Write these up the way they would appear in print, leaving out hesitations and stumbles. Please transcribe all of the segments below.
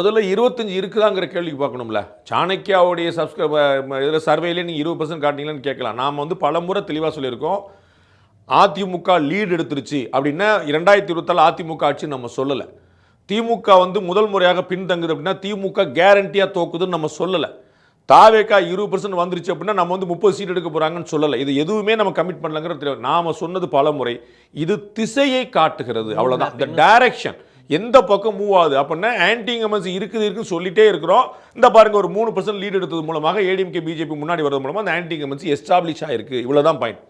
முதல்ல 25 இருக்குதாங்கிற கேள்விக்கு பார்க்கணும்ல. சாணக்கியாவுடைய இதில் சர்வேல நீங்கள் 20% காட்டினீங்கன்னு கேட்கலாம். நாம் வந்து பல முறை தெளிவாக சொல்லியிருக்கோம். அதிமுக லீடு எடுத்துருச்சு அப்படின்னா 2024 அதிமுக ஆட்சி நம்ம சொல்லலை. திமுக வந்து முதல் முறையாக பின்தங்குது அப்படின்னா திமுக கேரண்டியாக தோக்குதுன்னு நம்ம சொல்லலை. தாவேக்கா 20% வந்துருச்சு அப்படின்னா நம்ம வந்து 30 சீட் எடுக்க போகிறாங்கன்னு சொல்லலை. இது எதுவுமே நம்ம கமிட் பண்ணலங்கிற நாம் சொன்னது பல முறை. இது திசையை காட்டுகிறது, அவ்வளோதான். இந்த டைரக்ஷன் எந்த பக்கம் மூவ் ஆகுது அப்படின்னா ஆன்டி இன்கம்பன்சி இருக்குன்னு சொல்லிட்டே இருக்கிறோம். இந்த பாருங்க, ஒரு 3% லீட் எடுத்தது மூலமாக ஏடிஎம்கே பிஜேபி முன்னாடி வரது மூலமாக அந்த ஆன்டி இன்கம்பன்சி எஸ்டாப்ளிஷ் ஆயிருக்கு. இவ்வளோதான் பாயிண்ட்.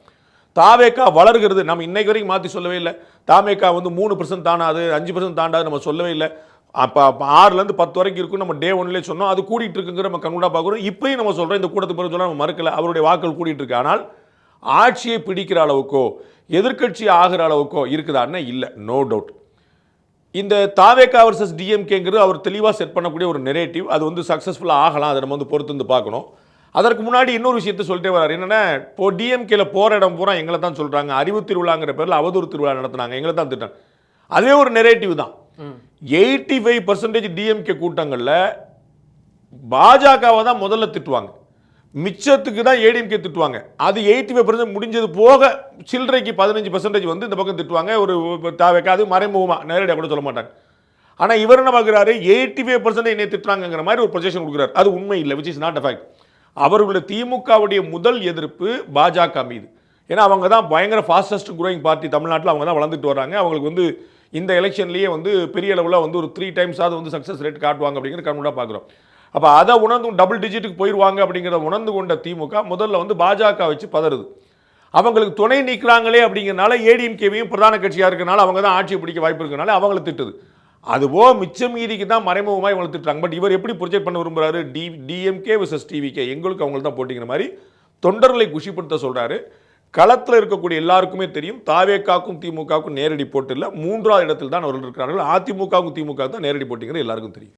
தாவேக்கா வளர்கிறது நம்ம இன்னைக்கு வரைக்கும் மாற்றி சொல்லவே இல்லை. தாவேக்கா வந்து 3% தாண்டாது, 5% தாண்டாது நம்ம சொல்லவே இல்லை. அப்போ 6லேருந்து 10 வரைக்கும் இருக்கும் நம்ம டே ஒன்லேயே சொன்னோம். அது கூட்டிகிட்டு இருக்குங்கிற நம்ம கண்கூடாக பார்க்குறோம். இப்போயும் நம்ம சொல்கிறோம், இந்த கூட்டத்துக்கு பிறகு சொன்னால் நம்ம மறுக்கலை, அவருடைய வாக்கள் கூட்டிகிட்டு இருக்கு. ஆனால் ஆட்சியை பிடிக்கிற அளவுக்கோ எதிர்க்கட்சி ஆகிற அளவுக்கோ இருக்குதான்னா இல்லை, நோ டவுட். இந்த தாவேக்கா வர்சஸ் டிஎம்கேங்கிறது அவர் தெளிவாக செட் பண்ணக்கூடிய ஒரு நெரேட்டிவ். அது வந்து சக்ஸஸ்ஃபுல்லாக ஆகலாம், அதை நம்ம வந்து பொறுத்து வந்து பார்க்கணும். அதற்கு முன்னாடி இன்னொரு விஷயத்தை சொல்லிட்டே வர்றாரு. என்னென்னா, இப்போ டிஎம்கேல போகிற இடம் பூரா எங்களை தான் சொல்கிறாங்க, அறிவு திருவிழாங்கிற பேரில் அவதூறு திருவிழா நடத்துனாங்க, எங்களை தான் திட்டாங்க. அதே ஒரு நெரேட்டிவ் தான். 85% டிஎம்கே கூட்டங்களில் பாஜகவை தான் முதல்ல திட்டுவாங்க, மிச்சத்துக்கு தான் ஏடிஎம்கே திட்டுவாங்க. அது 85% முடிஞ்சது போக சில்லறைக்கு 15% வந்து இந்த பக்கம் திட்டுவாங்க. ஒரு தாவேக்கா, அது மறைமுகமாக நேரடியாக கூட சொல்ல மாட்டாங்க. ஆனால் இவர் என்ன பார்க்குறாரு, 85% என்னை திட்டுறாங்கிற மாதிரி ஒரு ப்ரொஜெக்ஷன் கொடுக்குறாரு. அது உண்மை இல்லை, which is not a fact. அவர்களுடைய திமுகவுடைய முதல் எதிர்ப்பு பாஜக மீது. ஏன்னா அவங்க தான் பயங்கர ஃபாஸ்டஸ்ட் குரோயிங் பார்ட்டி தமிழ்நாட்டில், அவங்க தான் வளர்ந்துட்டு வராங்க. அவங்களுக்கு வந்து இந்த எலெக்ஷன்லேயே வந்து பெரிய அளவில் வந்து ஒரு 3 டைம்ஸாவது வந்து சக்ஸஸ் ரேட் காட்டுவாங்க அப்படிங்கிற கண்கூடாக பார்க்குறோம். அப்போ அதை உணர்ந்து டபுள் டிஜிட்டுக்கு போயிடுவாங்க அப்படிங்கிறத உணர்ந்து கொண்ட திமுக முதல்ல வந்து பாஜக வச்சு பதறுது. அவங்களுக்கு துணை நீக்கிறாங்களே அப்படிங்கிறனால ஏடிஎம்கேவையும் பிரதான கட்சியாக இருக்கிறனால அவங்க தான் ஆட்சியை பிடிக்க வாய்ப்பு இருக்கிறனால அவங்களை திட்டுது. அதுவோ மிச்ச மீதிக்கு தான் மறைமுகமாக இவங்களை திட்டுறாங்க. பட் இவர் எப்படி ப்ரொஜெக்ட் பண்ண விரும்புகிறாரு, டிஎம்கே vs டிவிகே, எங்களுக்கு அவங்களுக்கு தான் போட்டிங்கிற மாதிரி தொண்டர்களை குஷிப்படுத்த சொல்கிறாரு. களத்தில் இருக்கக்கூடிய எல்லாருக்குமே தெரியும், தாவேக்காக்கும் திமுகவுக்கும் நேரடி போட்டு இல்லை, 3வது இடத்தில் தான் அவர்கள் இருக்கிறார்கள். அதிமுகவுக்கும் திமுக தான் நேரடி போட்டிங்கிறது எல்லாருக்கும் தெரியும்.